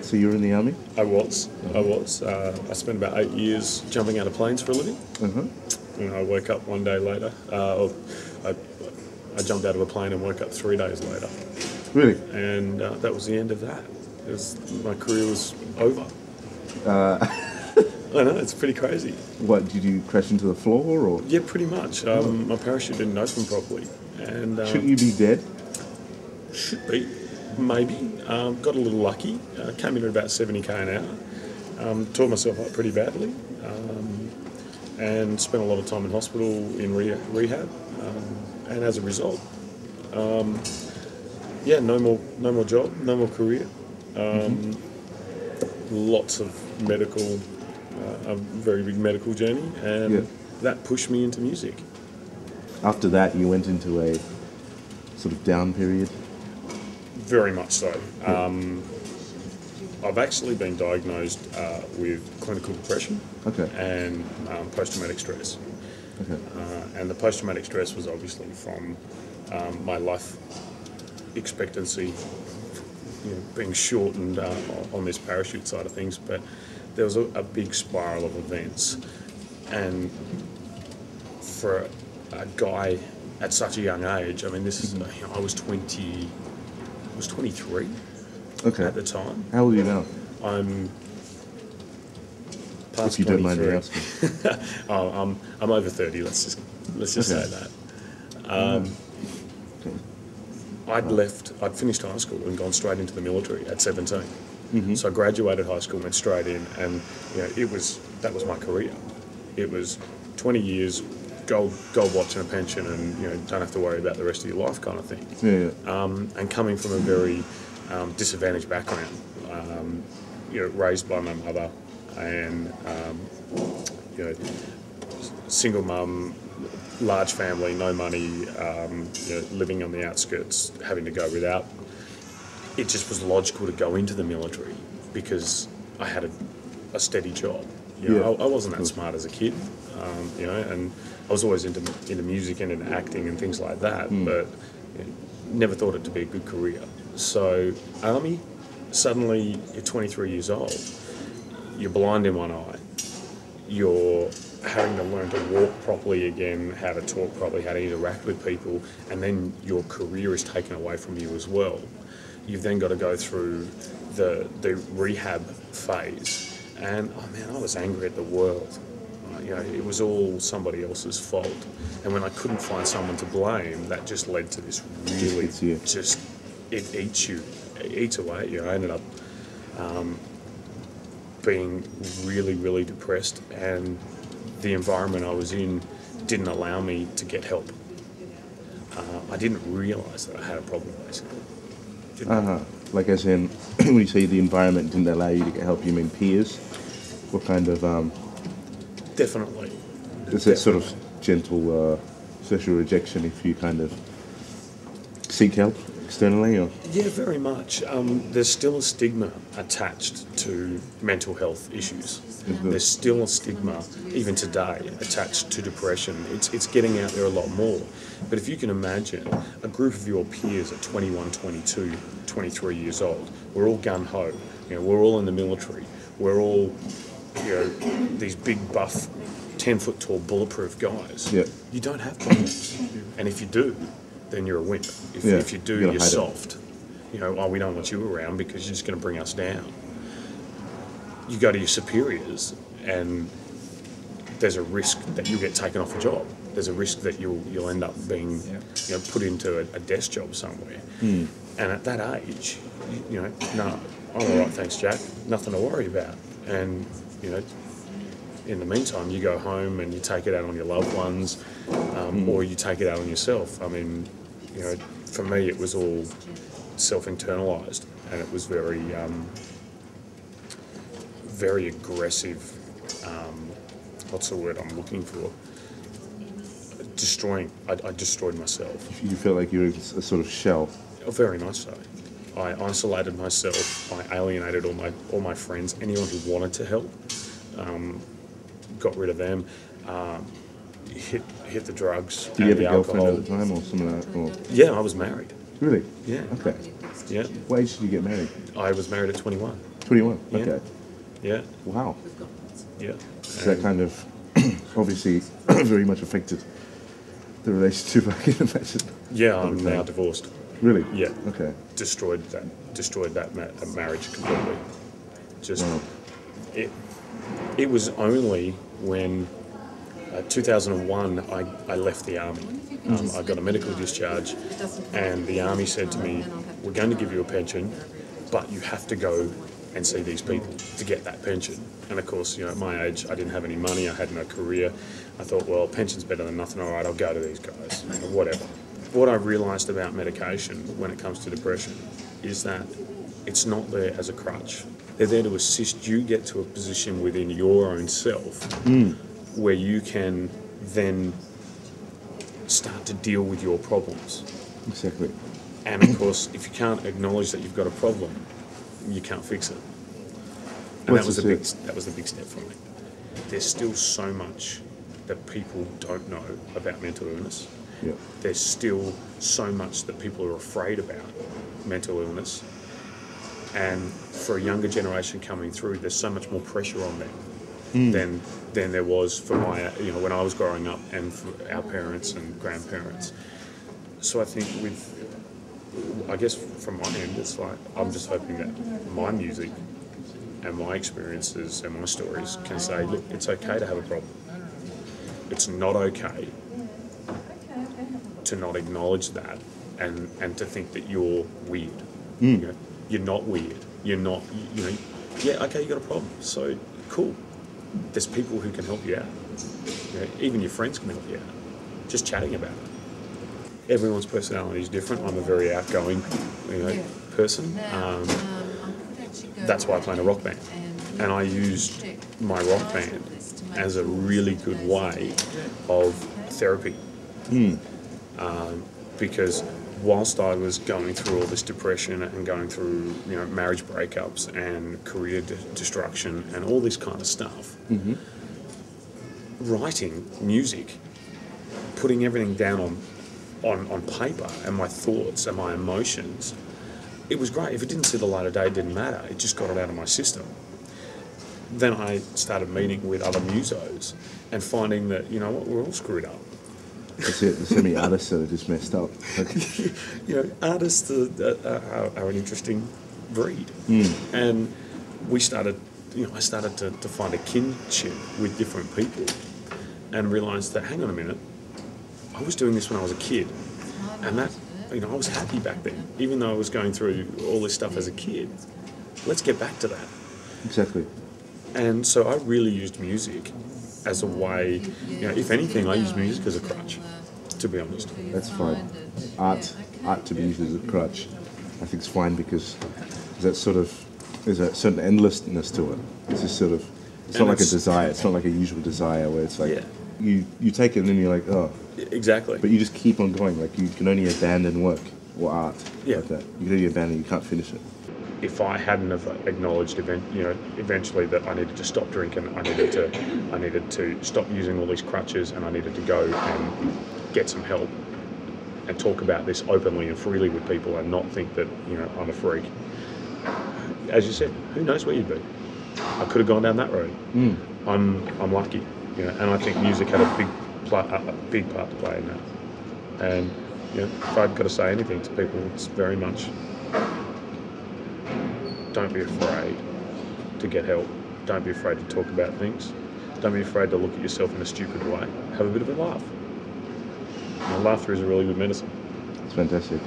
So you were in the army? I was. I spent about 8 years jumping out of planes for a living. And I woke up one day later. I jumped out of a plane and woke up 3 days later. Really? And that was the end of that. My career was over. I know, it's pretty crazy. What, did you crash into the floor or? Yeah, pretty much. My parachute didn't open properly. And Shouldn't you be dead? should be, maybe. Got a little lucky. Came in at about 70k an hour. Tore myself up pretty badly. And spent a lot of time in hospital in rehab. And as a result, no more job, no more career. Lots of medical, a very big medical journey, and that pushed me into music. After that, you went into a sort of down period? Very much so. I've actually been diagnosed with clinical depression and post-traumatic stress. And the post-traumatic stress was obviously from my life expectancy being shortened on this parachute side of things, but there was a big spiral of events. And for a guy at such a young age, I mean, this is, I was 23 at the time. How old are you now? I'm past If you 23. don't mind me asking. I'm over 30. Let's just say that. I'd finished high school and gone straight into the military at 17. So I graduated high school, went straight in, and that was my career. It was 20 years, gold watch and a pension, and don't have to worry about the rest of your life kind of thing. And coming from a very disadvantaged background, raised by my mother, and single mum, large family, no money, living on the outskirts, having to go without. It just was logical to go into the military because I had a steady job. I wasn't that smart as a kid, and I was always into music and into acting and things like that, but never thought it to be a good career. So army, suddenly you're 23 years old, you're blind in one eye, you're having to learn to walk properly again, how to talk properly, how to interact with people, and then your career is taken away from you as well. You've then got to go through the rehab phase, and I was angry at the world. It was all somebody else's fault, and when I couldn't find someone to blame, that just led to this really it eats you, it eats away at you. I ended up being really, really depressed, and the environment I was in didn't allow me to get help. I didn't realise that I had a problem, basically. Like as in, when you say the environment didn't allow you to get help, you mean peers? What kind of... Definitely. Is it sort of gentle social rejection if you kind of seek help externally? Or? Yeah, very much. There's still a stigma attached to mental health issues. There's still a stigma, even today, attached to depression. It's getting out there a lot more. But if you can imagine a group of your peers at 21, 22, 23 years old, we're all gung-ho, we're all in the military, we're all, these big, buff, 10-foot tall, bulletproof guys. You don't have problems. And if you do, then you're a wimp. If you do, you're soft. We don't want you around because you're just going to bring us down. You go to your superiors, and there's a risk that you'll get taken off a job. There's a risk that you'll end up being put into a desk job somewhere. And at that age, no, I'm all right, thanks, Jack. Nothing to worry about. And in the meantime, you go home and you take it out on your loved ones, or you take it out on yourself. I mean, for me, it was all self-internalised, and it was very, very aggressive. What's the word I'm looking for? Destroying. I destroyed myself. You felt like you were a sort of shell. Oh, very much so. I isolated myself. I alienated all my friends. Anyone who wanted to help, got rid of them. Hit the drugs. Did you have the a girlfriend alcohol at the time, or something like that? Or? Yeah, I was married. Really? Yeah. Okay. Yeah. What age did you get married? I was married at 21. 21. Yeah. Okay. Yeah. Wow. Yeah. So that kind of obviously very much affected the relationship, I can imagine. Yeah, I'm now divorced. Really? Yeah. Okay. Destroyed that marriage completely. Just Wow. it was only when 2001 I left the army. I got a medical discharge, and the army said to me, "We're going to give you a pension, but you have to go and see these people to get that pension." And of course, at my age, I didn't have any money. I had no career. I thought, well, pension's better than nothing. All right, I'll go to these guys. Whatever. What I realised about medication when it comes to depression is that it's not there as a crutch. They're there to assist you get to a position within your own self where you can then start to deal with your problems. Exactly. And of course, if you can't acknowledge that you've got a problem, you can't fix it. And that was the big step for me. There's still so much that people don't know about mental illness. Yeah. There's still so much that people are afraid about mental illness. And for a younger generation coming through, there's so much more pressure on them than there was for my, when I was growing up, and for our parents and grandparents. So I think I guess from my end, it's like, I'm just hoping that my music and my experiences and my stories can say, look, it's okay to have a problem. It's not okay to not acknowledge that and to think that you're weird. You're not weird. You're not, yeah, okay, you got a problem. So, cool. There's people who can help you out. Even your friends can help you out. Just chatting about it. Everyone's personality is different. I'm a very outgoing, person. That's why I play in a rock band. And I used my rock band as a really good way of therapy. Because whilst I was going through all this depression and going through, marriage breakups and career destruction and all this kind of stuff, writing music, putting everything down on paper and my thoughts and my emotions, it was great. If it didn't see the light of day, it didn't matter. It just got it out of my system. Then I started meeting with other musos and finding that, we're all screwed up. That's it. There's so many artists that are just messed up. Artists are an interesting breed. And we started, I started to find a kinship with different people and realised that, hang on a minute, I was doing this when I was a kid. And that, I was happy back then, even though I was going through all this stuff as a kid. Let's get back to that. Exactly. And so I really used music as a way, if anything, I use music as a crutch, to be honest. That's fine. Art to be used as a crutch, I think, is fine because there's a certain endlessness to it. It's just sort of, it's not like a desire. It's not like a usual desire where it's like you take it and then you're like, oh. Exactly. But you just keep on going. Like you can only abandon work or art like that. You can only abandon. You can't finish it. If I hadn't have acknowledged, eventually that I needed to stop drinking, I needed to stop using all these crutches, and I needed to go and get some help and talk about this openly and freely with people, and not think that I'm a freak. As you said, who knows where you'd be? I could have gone down that road. I'm lucky, and I think music had a big part to play in that. And if I've got to say anything to people, it's very much, don't be afraid to get help. Don't be afraid to talk about things. Don't be afraid to look at yourself in a stupid way. Have a bit of a laugh. Laughter is a really good medicine. It's fantastic.